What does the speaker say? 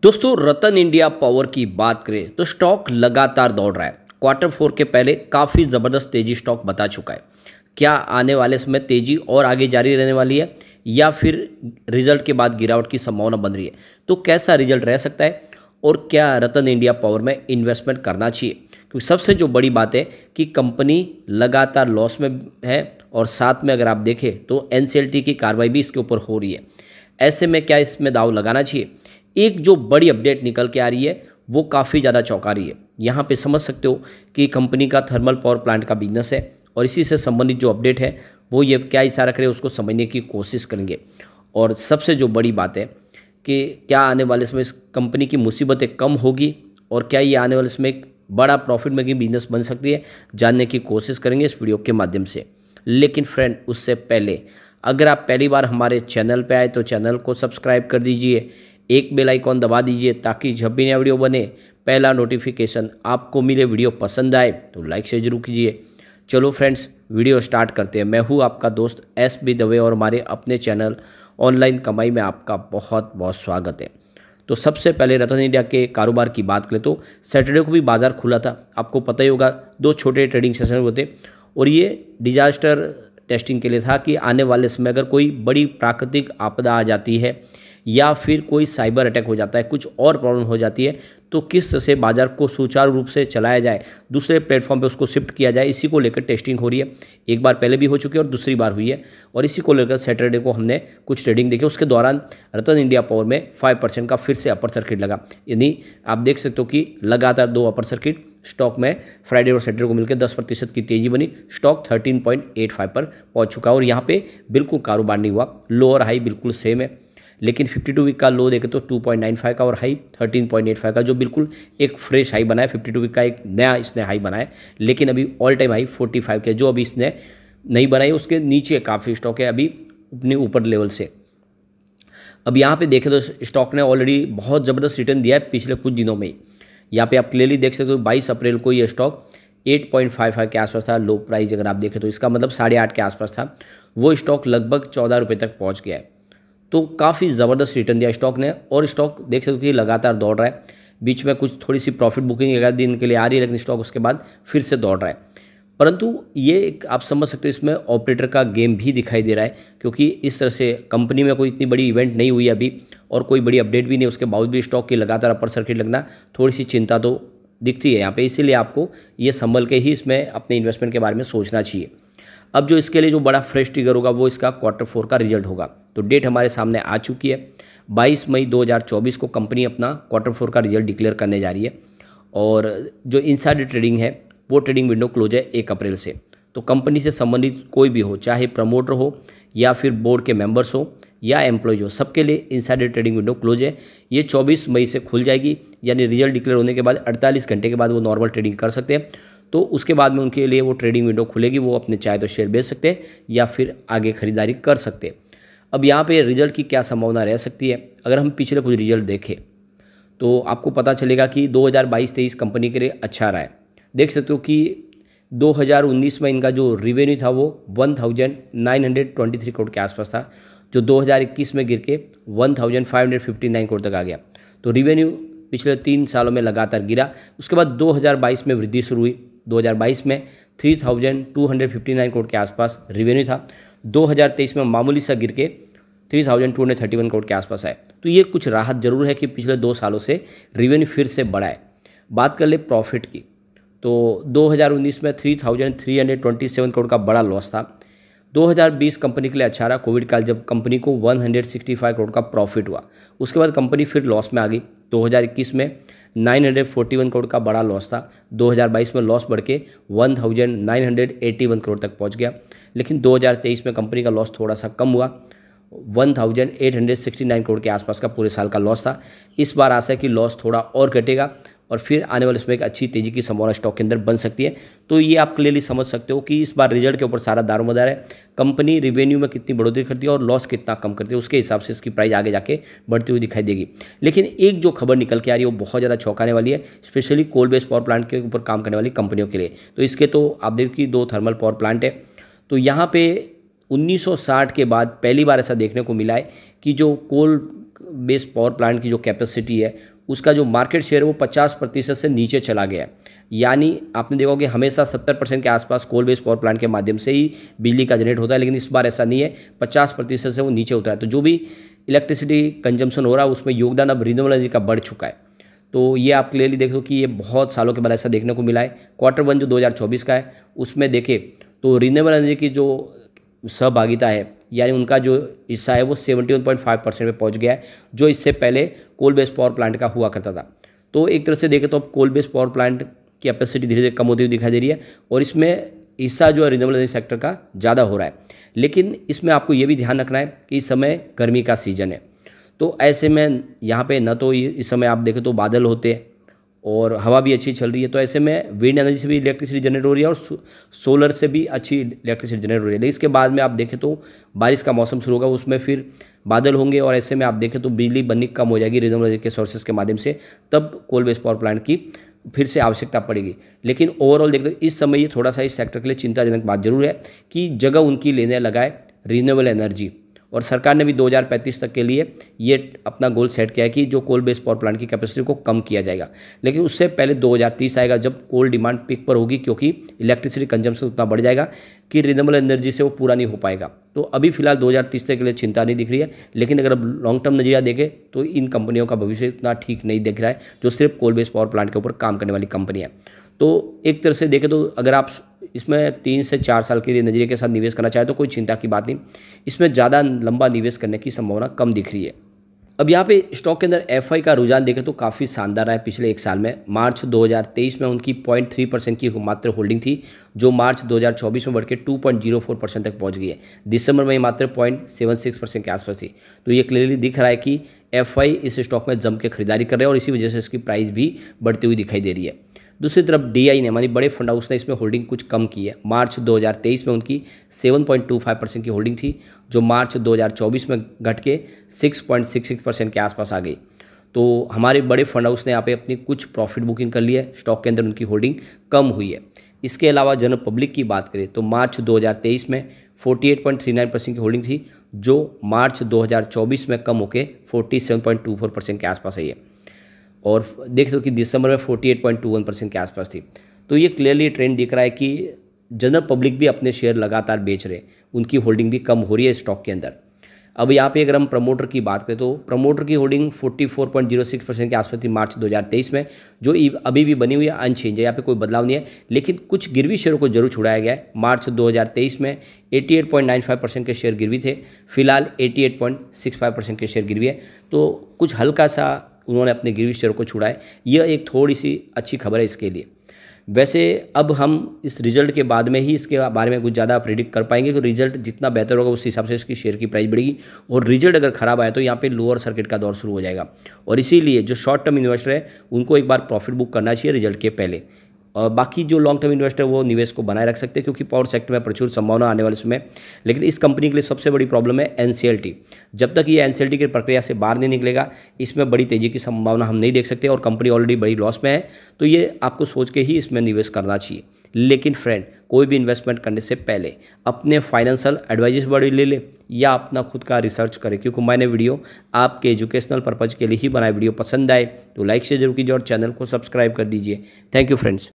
दोस्तों रतन India power की बात करें तो स्टॉक लगातार दौड़ रहा है। क्वार्टर फोर के पहले काफ़ी ज़बरदस्त तेजी स्टॉक बता चुका है। क्या आने वाले समय तेजी और आगे जारी रहने वाली है या फिर रिजल्ट के बाद गिरावट की संभावना बन रही है? तो कैसा रिजल्ट रह सकता है और क्या रतन इंडिया पावर में इन्वेस्टमेंट करना चाहिए? क्योंकि सबसे जो बड़ी बात है कि कंपनी लगातार लॉस में है और साथ में अगर आप देखें तो एनसीएलटी की कार्रवाई भी इसके ऊपर हो रही है। ऐसे में क्या इसमें दाव लगाना चाहिए? एक जो बड़ी अपडेट निकल के आ रही है वो काफ़ी ज़्यादा चौंका रही है। यहाँ पे समझ सकते हो कि कंपनी का थर्मल पावर प्लांट का बिजनेस है और इसी से संबंधित जो अपडेट है वो ये क्या इशारा करे उसको समझने की कोशिश करेंगे। और सबसे जो बड़ी बात है कि क्या आने वाले समय इस कंपनी की मुसीबतें कम होगी और क्या ये आने वाले समय एक बड़ा प्रॉफिट मेकिंग बिजनेस बन सकती है, जानने की कोशिश करेंगे इस वीडियो के माध्यम से। लेकिन फ्रेंड उससे पहले अगर आप पहली बार हमारे चैनल पे आए तो चैनल को सब्सक्राइब कर दीजिए, एक बेल आइकॉन दबा दीजिए ताकि जब भी नया वीडियो बने पहला नोटिफिकेशन आपको मिले। वीडियो पसंद आए तो लाइक से जरूर कीजिए। चलो फ्रेंड्स वीडियो स्टार्ट करते हैं। मैं हूँ आपका दोस्त एस.बी. दवे और हमारे अपने चैनल ऑनलाइन कमाई में आपका बहुत बहुत स्वागत है। तो सबसे पहले रतन इंडिया के कारोबार की बात करें तो सैटरडे को भी बाजार खुला था। आपको पता ही होगा दो छोटे ट्रेडिंग सेशन होते और ये डिजास्टर टेस्टिंग के लिए था कि आने वाले समय अगर कोई बड़ी प्राकृतिक आपदा आ जाती है या फिर कोई साइबर अटैक हो जाता है, कुछ और प्रॉब्लम हो जाती है तो किस तरह से बाजार को सुचारू रूप से चलाया जाए, दूसरे प्लेटफॉर्म पे उसको शिफ्ट किया जाए, इसी को लेकर टेस्टिंग हो रही है। एक बार पहले भी हो चुकी है और दूसरी बार हुई है और इसी को लेकर सैटरडे को हमने कुछ ट्रेडिंग देखी। उसके दौरान रतन इंडिया पावर में 5% का फिर से अपर सर्किट लगा। यानी आप देख सकते हो कि लगातार दो अपर सर्किट स्टॉक में फ्राइडे और सैटरडे को मिलकर 10% की तेजी बनी। स्टॉक 13.85 पर पहुंच चुका है और यहाँ पे बिल्कुल कारोबार नहीं हुआ। लो और हाई बिल्कुल सेम है, लेकिन 52 वीक का लो देखें तो 2.95 का और हाई 13.85 का, जो बिल्कुल एक फ्रेश हाई बना है। 52 वीक का एक नया इसने हाई बनाया है, लेकिन अभी ऑल टाइम हाई 45 के जो अभी इसने नहीं बनाई उसके नीचे काफ़ी स्टॉक है अभी अपने ऊपर लेवल से। अब यहाँ पे देखें तो स्टॉक ने ऑलरेडी बहुत ज़बरदस्त रिटर्न दिया है पिछले कुछ दिनों में। यहाँ पे आप क्लियरली देख सकते हो 22 अप्रैल को ये स्टॉक 8.55 के आसपास था। लो प्राइस अगर आप देखें तो इसका मतलब 8.5 के आसपास था। वो स्टॉक लगभग 14 रुपये तक पहुँच गया है। तो काफ़ी ज़बरदस्त रिटर्न दिया स्टॉक ने और स्टॉक देख सकते हो कि लगातार दौड़ रहा है। बीच में कुछ थोड़ी सी प्रॉफिट बुकिंग एक दिन के लिए आ रही है, लेकिन स्टॉक उसके बाद फिर से दौड़ रहा है। परंतु ये एक आप समझ सकते हो इसमें ऑपरेटर का गेम भी दिखाई दे रहा है, क्योंकि इस तरह से कंपनी में कोई इतनी बड़ी इवेंट नहीं हुई अभी और कोई बड़ी अपडेट भी नहीं, उसके बावजूद भी स्टॉक की लगातार अपर सर्किट लगना थोड़ी सी चिंता तो दिखती है यहाँ पे। इसीलिए आपको ये संभल के ही इसमें अपने इन्वेस्टमेंट के बारे में सोचना चाहिए। अब जो इसके लिए जो बड़ा फ्रेश ट्रिगर होगा वो इसका क्वार्टर फोर का रिजल्ट होगा। तो डेट हमारे सामने आ चुकी है। 22 मई 2024 को कंपनी अपना क्वार्टर फोर का रिजल्ट डिक्लेयर करने जा रही है और जो इनसाइडर ट्रेडिंग है वो ट्रेडिंग विंडो क्लोज है 1 अप्रैल से। तो कंपनी से संबंधित कोई भी हो, चाहे प्रमोटर हो या फिर बोर्ड के मेंबर्स हो या एम्प्लॉयज हो, सबके लिए इनसाइडर ट्रेडिंग विंडो क्लोज है। ये 24 मई से खुल जाएगी, यानी रिजल्ट डिक्लेयर होने के बाद 48 घंटे के बाद वो नॉर्मल ट्रेडिंग कर सकते हैं। तो उसके बाद में उनके लिए वो ट्रेडिंग विंडो खुलेगी, वो अपने चाहे तो शेयर बेच सकते हैं या फिर आगे खरीदारी कर सकते हैं। अब यहाँ पे रिजल्ट की क्या संभावना रह सकती है? अगर हम पिछले कुछ रिजल्ट देखें तो आपको पता चलेगा कि 2022-23 कंपनी के लिए अच्छा रहा है। देख सकते हो कि 2019 में इनका जो रिवेन्यू था वो 1923 करोड़ के आसपास था, जो 2021 में गिर के 1559 करोड़ तक आ गया। तो रिवेन्यू पिछले 3 सालों में लगातार गिरा। उसके बाद 2022 में वृद्धि शुरू हुई। 2022 में 3259 करोड़ के आसपास रिवेन्यू था। 2023 में मामूली सा गिर के 3231 करोड़ के आसपास आए। तो ये कुछ राहत जरूर है कि पिछले 2 सालों से रिवेन्यू फिर से बढ़ा है। बात कर ले प्रॉफिट की तो 2019 में 3327 करोड़ का बड़ा लॉस था। 2020 कंपनी के लिए अच्छा रहा, कोविड काल जब कंपनी को 165 करोड़ का प्रॉफिट हुआ। उसके बाद कंपनी फिर लॉस में आ गई। 2021 में 941 करोड़ का बड़ा लॉस था। 2022 में लॉस बढ़ के 1981 करोड़ तक पहुंच गया। लेकिन 2023 में कंपनी का लॉस थोड़ा सा कम हुआ, 1869 करोड़ के आसपास का पूरे साल का लॉस था। इस बार आशा है कि लॉस थोड़ा और घटेगा और फिर आने वाले समय एक अच्छी तेजी की संभावना स्टॉक के अंदर बन सकती है। तो ये आप क्लियरली समझ सकते हो कि इस बार रिजल्ट के ऊपर सारा दारोमदार है। कंपनी रिवेन्यू में कितनी बढ़ोतरी करती है और लॉस कितना कम करती है, उसके हिसाब से इसकी प्राइस आगे जाके बढ़ती हुई दिखाई देगी। लेकिन एक जो खबर निकल के आ रही है वो बहुत ज़्यादा चौंकाने वाली है, specially coal based power plant के ऊपर काम करने वाली कंपनियों के लिए। तो इसके तो आप देखिए 2 थर्मल पावर प्लांट है। तो यहाँ पे 1960 के बाद पहली बार ऐसा देखने को मिला है कि जो कोल बेस्ड पावर प्लांट की जो कैपेसिटी है उसका जो मार्केट शेयर है वो 50% से नीचे चला गया है। यानी आपने देखा कि हमेशा 70% के आसपास कोल बेस्ड पावर प्लांट के माध्यम से ही बिजली का जनरेट होता है, लेकिन इस बार ऐसा नहीं है, 50% से वो नीचे उतरा है। तो जो भी इलेक्ट्रिसिटी कंजम्पशन हो रहा है उसमें योगदान अब रिन्यूएबल एनर्जी का बढ़ चुका है। तो ये आप क्लियरली देख लो कि ये बहुत सालों के बाद ऐसा देखने को मिला है। Q1 जो 2024 का है उसमें देखें तो रिन्यूएबल एनर्जी की जो सहभागिता है यानी उनका जो हिस्सा है वो 71.5% पे पहुंच गया है, जो इससे पहले कोल बेस्ड पावर प्लांट का हुआ करता था। तो एक तरह से देखें तो अब कोल बेस्ड पावर प्लांट की कैपेसिटी धीरे धीरे कम होती हुई दिखाई दे रही है और इसमें हिस्सा जो है रिन्यूएबल एनर्जी सेक्टर का ज़्यादा हो रहा है। लेकिन इसमें आपको ये भी ध्यान रखना है कि इस समय गर्मी का सीजन है, तो ऐसे में यहाँ पे न तो इस समय आप देखें तो बादल होते हैं और हवा भी अच्छी चल रही है, तो ऐसे में विंड एनर्जी से भी इलेक्ट्रिसिटी जनरेट हो रही है और सोलर से भी अच्छी इलेक्ट्रिसिटी जनरेट हो रही है। लेकिन इसके बाद में आप देखें तो बारिश का मौसम शुरू होगा, उसमें फिर बादल होंगे और ऐसे में आप देखें तो बिजली बननी कम हो जाएगी रिन्यूएबल एनर्जी के सोर्सेज के माध्यम से, तब कोल बेस्ड पावर प्लांट की फिर से आवश्यकता पड़ेगी। लेकिन ओवरऑल देखते तो इस समय ये थोड़ा सा इस सेक्टर के लिए चिंताजनक बात जरूर है कि जगह उनकी लेने लगाए रिन्यूएबल एनर्जी, और सरकार ने भी 2035 तक के लिए ये अपना गोल सेट किया है कि जो कोल बेस्ड पावर प्लांट की कैपेसिटी को कम किया जाएगा। लेकिन उससे पहले 2030 आएगा जब कोल डिमांड पीक पर होगी, क्योंकि इलेक्ट्रिसिटी कंजम्पशन उतना बढ़ जाएगा कि रिन्यूएबल एनर्जी से वो पूरा नहीं हो पाएगा। तो अभी फिलहाल 2030 तक के लिए चिंता नहीं दिख रही है, लेकिन अगर अब लॉन्ग टर्म नजरिया देखें तो इन कंपनियों का भविष्य इतना ठीक नहीं दिख रहा है जो सिर्फ कोल बेस्ड पावर प्लांट के ऊपर काम करने वाली कंपनी है। तो एक तरह से देखें तो अगर आप इसमें 3 से 4 साल के लिए नजरिए के साथ निवेश करना चाहे तो कोई चिंता की बात नहीं, इसमें ज़्यादा लंबा निवेश करने की संभावना कम दिख रही है। अब यहाँ पे स्टॉक के अंदर एफआई का रुझान देखें तो काफ़ी शानदार है। पिछले एक साल में मार्च 2023 में उनकी 0.3% की मात्र होल्डिंग थी, जो मार्च 2024 में बढ़ के 2.04% तक पहुँच गई है। दिसंबर में मात्र 0.76% के आसपास थी। तो ये क्लियरली दिख रहा है कि एफआई इस स्टॉक में जम के खरीदारी कर रहे हैं और इसी वजह से इसकी प्राइस भी बढ़ती हुई दिखाई दे रही है। दूसरी तरफ डीआई ने यानी बड़े फंड हाउस ने इसमें होल्डिंग कुछ कम की है। मार्च 2023 में उनकी 7.25% की होल्डिंग थी, जो मार्च 2024 में घट के 6.66% के आसपास आ गई। तो हमारे बड़े फंड हाउस ने यहाँ पे अपनी कुछ प्रॉफिट बुकिंग कर ली है, स्टॉक के अंदर उनकी होल्डिंग कम हुई है। इसके अलावा जनरल पब्लिक की बात करें तो मार्च 2023 में 48.39% की होल्डिंग थी, जो मार्च 2024 में कम होकर 47.24% के आसपास आई है, और देख सकते हो कि दिसंबर में 48.21% के आसपास थी। तो ये क्लियरली ट्रेंड दिख रहा है कि जनरल पब्लिक भी अपने शेयर लगातार बेच रहे हैं, उनकी होल्डिंग भी कम हो रही है स्टॉक के अंदर। अब यहाँ पे अगर हम प्रमोटर की बात करें तो प्रमोटर की होल्डिंग 44.06% के आसपास थी मार्च 2023 में, जो अभी भी बनी हुई है, अनचेंज है, यहाँ पे कोई बदलाव नहीं है। लेकिन कुछ गिरवी शेयरों को जरूर छुड़ाया गया है। मार्च 2023 में 88.95% के शेयर गिरवी थे, फिलहाल 88.65% के शेयर गिरवी है। तो कुछ हल्का सा उन्होंने अपने गिरवी शेयर को छुड़ा है, यह एक थोड़ी सी अच्छी खबर है इसके लिए। वैसे अब हम इस रिजल्ट के बाद में ही इसके बारे में कुछ ज़्यादा प्रिडिक्ट कर पाएंगे कि रिजल्ट जितना बेहतर होगा उस हिसाब से इसकी शेयर की प्राइस बढ़ेगी, और रिजल्ट अगर खराब आया तो यहाँ पे लोअर सर्किट का दौर शुरू हो जाएगा। और इसीलिए जो शॉर्ट टर्म इन्वेस्टर है उनको एक बार प्रॉफिट बुक करना चाहिए रिजल्ट के पहले, और बाकी जो लॉन्ग टर्म इन्वेस्टर वो निवेश को बनाए रख सकते हैं, क्योंकि पावर सेक्टर में प्रचुर संभावना आने वाले समय। लेकिन इस कंपनी के लिए सबसे बड़ी प्रॉब्लम है एनसीएलटी। जब तक ये एनसीएलटी की प्रक्रिया से बाहर नहीं निकलेगा, इसमें बड़ी तेजी की संभावना हम नहीं देख सकते, और कंपनी ऑलरेडी बड़ी लॉस में है। तो ये आपको सोच के ही इसमें निवेश करना चाहिए। लेकिन फ्रेंड, कोई भी इन्वेस्टमेंट करने से पहले अपने फाइनेंशियल एडवाइजर्स बॉडी ले ले या अपना खुद का रिसर्च करें, क्योंकि मैंने वीडियो आपके एजुकेशनल पर्पज़ के लिए ही बनाया। वीडियो पसंद आए तो लाइक से जरूर कीजिए और चैनल को सब्सक्राइब कर दीजिए। Thank you friends.